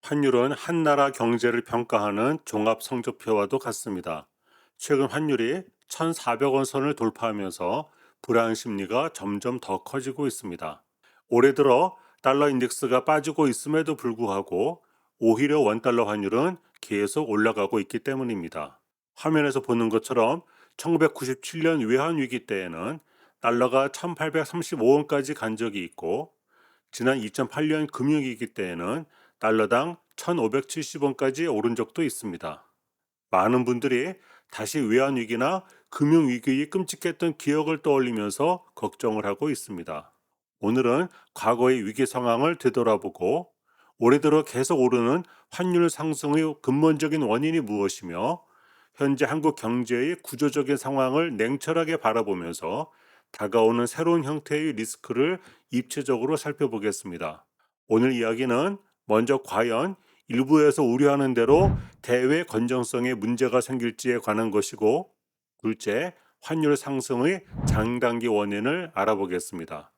환율은 한 나라 경제를 평가하는 종합 성적표와도 같습니다. 최근 환율이 1,400원 선을 돌파하면서 불안 심리가 점점 더 커지고 있습니다. 올해 들어 달러 인덱스가 빠지고 있음에도 불구하고 오히려 원달러 환율은 계속 올라가고 있기 때문입니다. 화면에서 보는 것처럼 1997년 외환위기 때에는 달러가 1,835원까지 간 적이 있고, 지난 2008년 금융위기 때에는 달러당 1,570원까지 오른 적도 있습니다. 많은 분들이 다시 외환위기나 금융위기의 끔찍했던 기억을 떠올리면서 걱정을 하고 있습니다. 오늘은 과거의 위기 상황을 되돌아보고, 올해 들어 계속 오르는 환율 상승의 근본적인 원인이 무엇이며, 현재 한국 경제의 구조적인 상황을 냉철하게 바라보면서 다가오는 새로운 형태의 리스크를 입체적으로 살펴보겠습니다. 오늘 이야기는 먼저 과연 일부에서 우려하는 대로 대외 건전성에 문제가 생길지에 관한 것이고, 둘째, 환율 상승의 장단기 원인을 알아보겠습니다.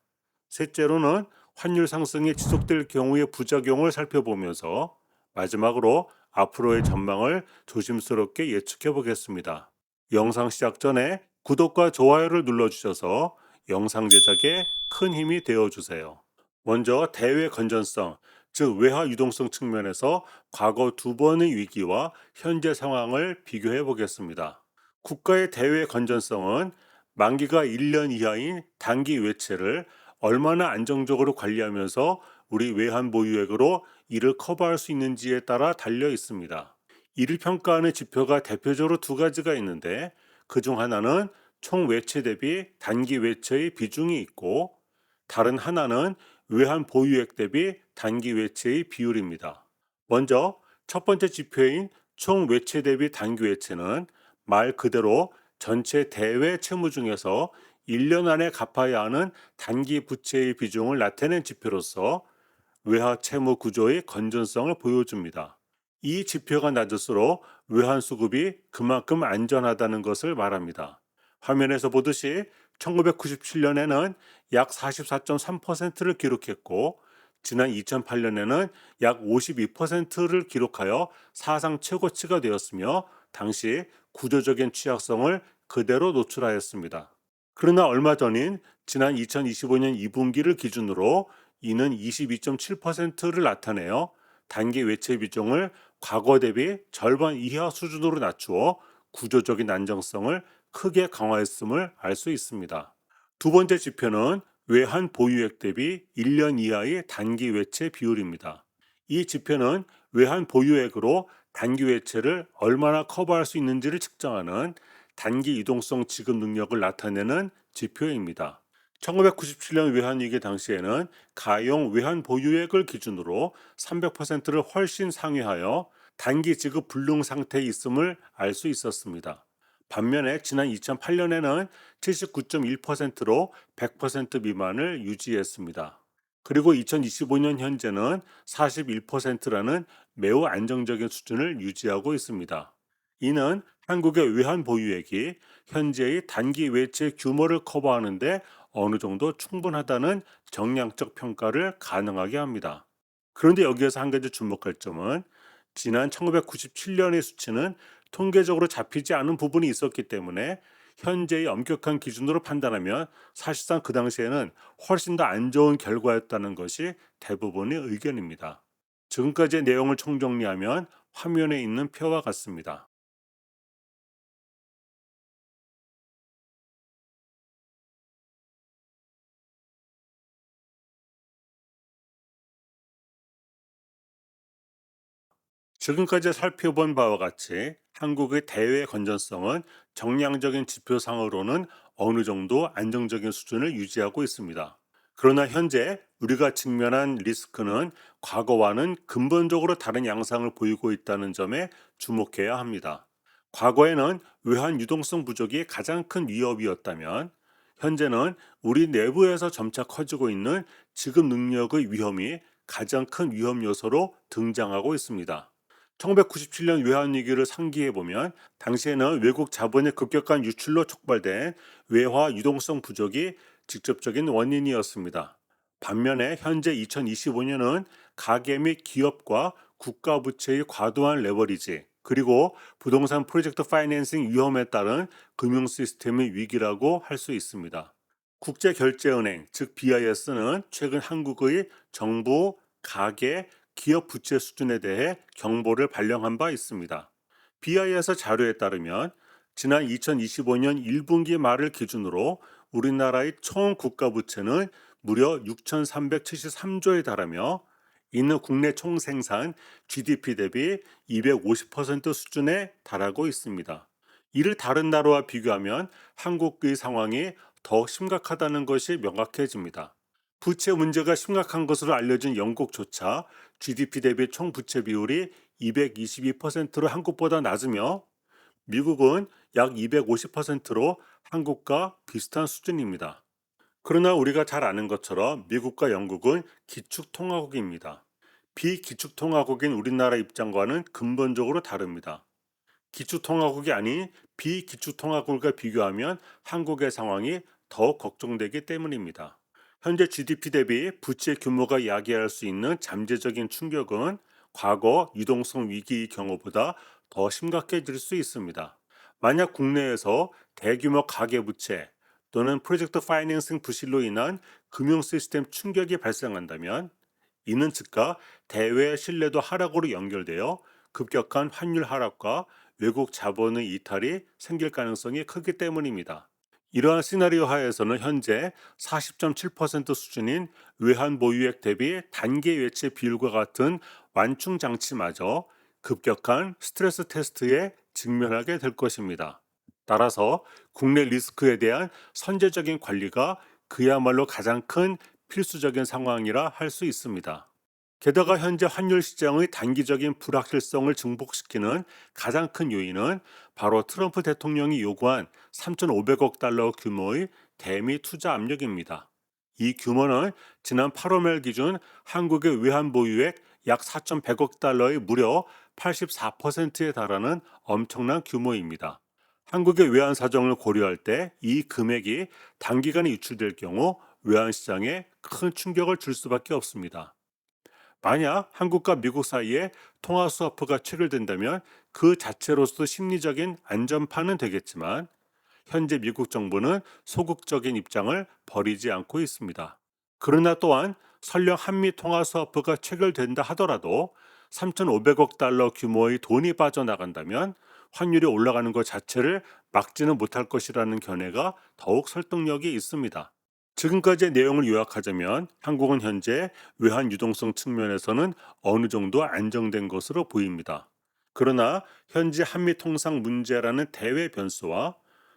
셋째로는 환율 상승이 지속될 경우의 부작용을 살펴보면서, 마지막으로 앞으로의 전망을 조심스럽게 예측해 보겠습니다. 영상 시작 전에 구독과 좋아요를 눌러주셔서 영상 제작에 큰 힘이 되어 주세요. 먼저 대외 건전성, 즉 외화 유동성 측면에서 과거 두 번의 위기와 현재 상황을 비교해 보겠습니다. 국가의 대외 건전성은 만기가 1년 이하인 단기 외채를 얼마나 안정적으로 관리하면서 우리 외환 보유액으로 이를 커버할 수 있는지에 따라 달려 있습니다. 이를 평가하는 지표가 대표적으로 두 가지가 있는데, 그 중 하나는 총 외채 대비 단기 외채의 비중이 있고, 다른 하나는 외환 보유액 대비 단기 외채의 비율입니다. 먼저 첫 번째 지표인 총 외채 대비 단기 외채는 말 그대로 전체 대외 채무 중에서 1년 안에 갚아야 하는 단기 부채의 비중을 나타낸 지표로서 외화 채무 구조의 건전성을 보여줍니다. 이 지표가 낮을수록 외환 수급이 그만큼 안전하다는 것을 말합니다. 화면에서 보듯이 1997년에는 약 44.3%를 기록했고, 지난 2008년에는 약 52%를 기록하여 사상 최고치가 되었으며, 당시 구조적인 취약성을 그대로 노출하였습니다. 그러나 얼마 전인 지난 2025년 2분기를 기준으로 이는 22.7%를 나타내어 단기 외채 비중을 과거 대비 절반 이하 수준으로 낮추어 구조적인 안정성을 크게 강화했음을 알 수 있습니다. 두 번째 지표는 외환 보유액 대비 1년 이하의 단기 외채 비율입니다. 이 지표는 외환 보유액으로 단기 외채를 얼마나 커버할 수 있는지를 측정하는 단기 유동성 지급 능력을 나타내는 지표입니다. 1997년 외환위기 당시에는 가용 외환 보유액을 기준으로 300%를 훨씬 상회하여 단기 지급 불능 상태에 있음을 알 수 있었습니다. 반면에 지난 2008년에는 79.1%로 100% 미만을 유지했습니다. 그리고 2025년 현재는 41%라는 매우 안정적인 수준을 유지하고 있습니다. 이는 한국의 외환 보유액이 현재의 단기 외채 규모를 커버하는데 어느 정도 충분하다는 정량적 평가를 가능하게 합니다. 그런데 여기에서 한 가지 주목할 점은, 지난 1997년의 수치는 통계적으로 잡히지 않은 부분이 있었기 때문에 현재의 엄격한 기준으로 판단하면 사실상 그 당시에는 훨씬 더 안 좋은 결과였다는 것이 대부분의 의견입니다. 지금까지의 내용을 총정리하면 화면에 있는 표와 같습니다. 지금까지 살펴본 바와 같이 한국의 대외 건전성은 정량적인 지표상으로는 어느 정도 안정적인 수준을 유지하고 있습니다. 그러나 현재 우리가 직면한 리스크는 과거와는 근본적으로 다른 양상을 보이고 있다는 점에 주목해야 합니다. 과거에는 외환 유동성 부족이 가장 큰 위협이었다면, 현재는 우리 내부에서 점차 커지고 있는 지급 능력의 위험이 가장 큰 위험 요소로 등장하고 있습니다. 1997년 외환위기를 상기해 보면, 당시에는 외국 자본의 급격한 유출로 촉발된 외화 유동성 부족이 직접적인 원인이었습니다. 반면에 현재 2025년은 가계 및 기업과 국가 부채의 과도한 레버리지, 그리고 부동산 프로젝트 파이낸싱 위험에 따른 금융 시스템의 위기라고 할 수 있습니다. 국제결제은행, 즉 BIS는 최근 한국의 정부, 가계, 기업 부채 수준에 대해 경보를 발령한 바 있습니다. BIS 자료에 따르면 지난 2025년 1분기 말을 기준으로 우리나라의 총 국가 부채는 무려 6,373조에 달하며 이는 국내 총생산 GDP 대비 250% 수준에 달하고 있습니다. 이를 다른 나라와 비교하면 한국의 상황이 더 심각하다는 것이 명확해집니다. 부채 문제가 심각한 것으로 알려진 영국조차 GDP 대비 총 부채 비율이 222%로 한국보다 낮으며 미국은 약 250%로 한국과 비슷한 수준입니다. 그러나 우리가 잘 아는 것처럼 미국과 영국은 기축통화국입니다. 비기축통화국인 우리나라 입장과는 근본적으로 다릅니다. 기축통화국이 아닌 비기축통화국과 비교하면 한국의 상황이 더욱 걱정되기 때문입니다. 현재 GDP 대비 부채 규모가 야기할 수 있는 잠재적인 충격은 과거 유동성 위기의 경우보다 더 심각해질 수 있습니다. 만약 국내에서 대규모 가계부채 또는 프로젝트 파이낸싱 부실로 인한 금융 시스템 충격이 발생한다면 이는 즉각 대외 신뢰도 하락으로 연결되어 급격한 환율 하락과 외국 자본의 이탈이 생길 가능성이 크기 때문입니다. 이러한 시나리오 하에서는 현재 40.7% 수준인 외환 보유액 대비 단기 외채 비율과 같은 완충 장치마저 급격한 스트레스 테스트에 직면하게 될 것입니다. 따라서 국내 리스크에 대한 선제적인 관리가 그야말로 가장 큰 필수적인 상황이라 할 수 있습니다. 게다가 현재 환율 시장의 단기적인 불확실성을 증폭시키는 가장 큰 요인은 바로 트럼프 대통령이 요구한 3,500억 달러 규모의 대미 투자 압력입니다. 이 규모는 지난 8월 말 기준 한국의 외환 보유액 약 4,100억 달러의 무려 84%에 달하는 엄청난 규모입니다. 한국의 외환 사정을 고려할 때 이 금액이 단기간에 유출될 경우 외환 시장에 큰 충격을 줄 수밖에 없습니다. 만약 한국과 미국 사이에 통화 스와프가 체결된다면 그 자체로서 심리적인 안전판은 되겠지만 현재 미국 정부는 소극적인 입장을 버리지 않고 있습니다. 그러나 또한 설령 한미 통화 스와프가 체결된다 하더라도 3,500억 달러 규모의 돈이 빠져나간다면 환율이 올라가는 것 자체를 막지는 못할 것이라는 견해가 더욱 설득력이 있습니다. 지금까지의 내용을 요약하자면 한국은 현재 외환 유동성 측면에서는 어느 정도 안정된 것으로 보입니다. 그러나 현재 한미 통상 문제라는 대외 변수와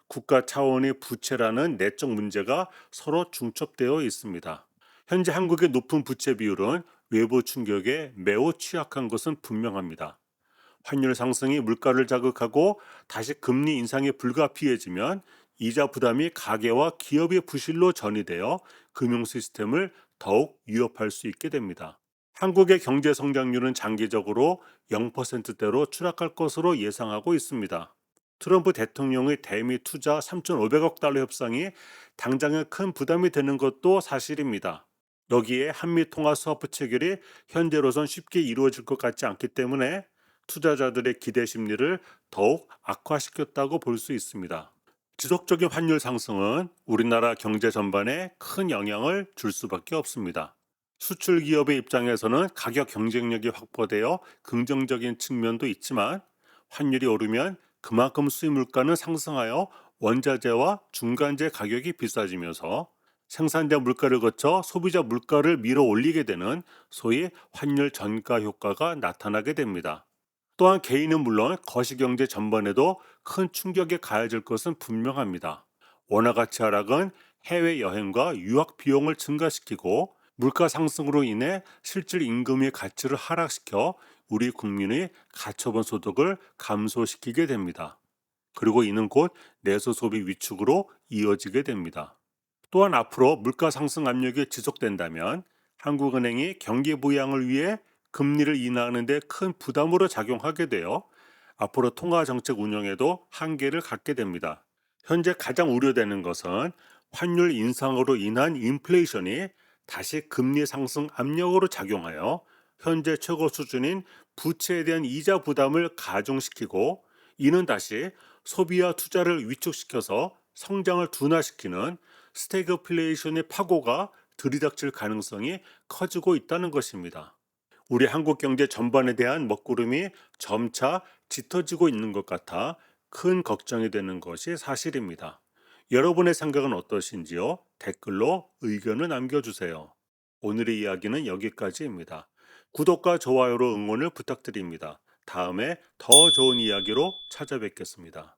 국가 차원의 부채라는 내적 문제가 서로 중첩되어 있습니다. 현재 한국의 높은 부채 비율은 외부 충격에 매우 취약한 것은 분명합니다. 환율 상승이 물가를 자극하고 다시 금리 인상이 불가피해지면 이자 부담이 가계와 기업의 부실로 전이되어 금융 시스템을 더욱 위협할 수 있게 됩니다. 한국의 경제 성장률은 장기적으로 0%대로 추락할 것으로 예상하고 있습니다. 트럼프 대통령의 대미 투자 3,500억 달러 협상이 당장은 큰 부담이 되는 것도 사실입니다. 여기에 한미 통화 스와프 체결이 현재로선 쉽게 이루어질 것 같지 않기 때문에 투자자들의 기대 심리를 더욱 악화시켰다고 볼 수 있습니다. 지속적인 환율 상승은 우리나라 경제 전반에 큰 영향을 줄 수밖에 없습니다. 수출 기업의 입장에서는 가격 경쟁력이 확보되어 긍정적인 측면도 있지만 환율이 오르면 그만큼 수입 물가는 상승하여 원자재와 중간재 가격이 비싸지면서 생산자 물가를 거쳐 소비자 물가를 밀어 올리게 되는 소위 환율 전가 효과가 나타나게 됩니다. 또한 개인은 물론 거시경제 전반에도 큰 충격에 가해질 것은 분명합니다. 원화 가치 하락은 해외 여행과 유학 비용을 증가시키고 물가 상승으로 인해 실질 임금의 가치를 하락시켜 우리 국민의 가처분 소득을 감소시키게 됩니다. 그리고 이는 곧 내수 소비 위축으로 이어지게 됩니다. 또한 앞으로 물가 상승 압력이 지속된다면 한국은행이 경기 부양을 위해 금리를 인하하는 데 큰 부담으로 작용하게 되어 앞으로 통화 정책 운영에도 한계를 갖게 됩니다. 현재 가장 우려되는 것은 환율 인상으로 인한 인플레이션이 다시 금리 상승 압력으로 작용하여 현재 최고 수준인 부채에 대한 이자 부담을 가중시키고, 이는 다시 소비와 투자를 위축시켜서 성장을 둔화시키는 스태그플레이션의 파고가 들이닥칠 가능성이 커지고 있다는 것입니다. 우리 한국 경제 전반에 대한 먹구름이 점차 짙어지고 있는 것 같아 큰 걱정이 되는 것이 사실입니다. 여러분의 생각은 어떠신지요? 댓글로 의견을 남겨주세요. 오늘의 이야기는 여기까지입니다. 구독과 좋아요로 응원을 부탁드립니다. 다음에 더 좋은 이야기로 찾아뵙겠습니다.